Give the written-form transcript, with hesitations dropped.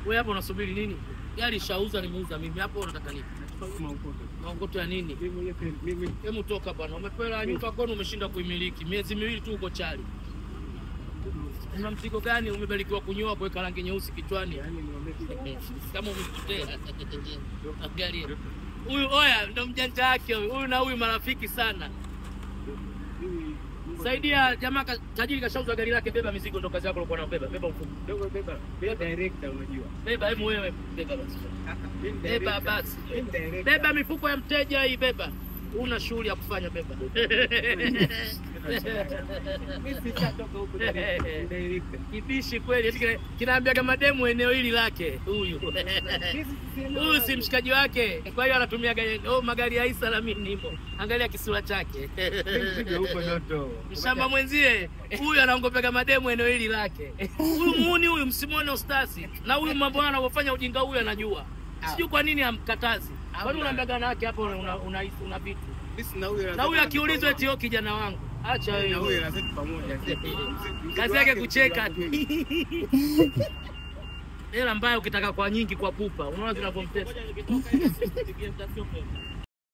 Wewe hapo unasubiri nini? Gari shauza nimeuza mimi. Hapo unataka nini? Maokoto ya nini? Hebu toka bwana. Umepewa nyumba kwenu umeshinda kuimiliki. Miezi miwili tu uko chali. Una mzigo gani umebarikiwa kunyoa kuweka rangi nyeusi kichwani? Kama umepotea. Gari. Huyu oya ndo mjanja wake huyu na huyu marafiki sana. Saidia jamaa tajiri kashauza gari lake, beba mizigo ndo kazi yako ulikuwa unabeba. Beba mfuko. Ndogo beba. Bila director unajua. Beba hebu wewe beba basi. Beba basi. Beba mifuko ya mteja hii beba. Una shughuli ya kufanya beba. Mimi sitatoka huko director. Kibishi kweli. Kinaambia kama demu eneo hili lake huyu. Huyu si mshikaji wake. Kwa hiyo anatumia magari ya Isa na mimi nimo. Angalia kisura chake. Huko ndoto. Mshamba mwenzie huyu anaongopeka mademu eneo hili lake. Huyu muuni huyu msimuone ustasi. Na huyu mambo anayofanya ujinga huyu anajua. Sijui kwa nini amkatazi. Kwani unaambagana yake hapo una vitu. Na huyu akiulizwa eti yo kijana wangu. Acha wewe. Na huyu lazima pamoja. Kazi yake kucheka tu. Hela mbaya ukitaka kwa nyingi kwa pupa. Unaona zinavyomtesa.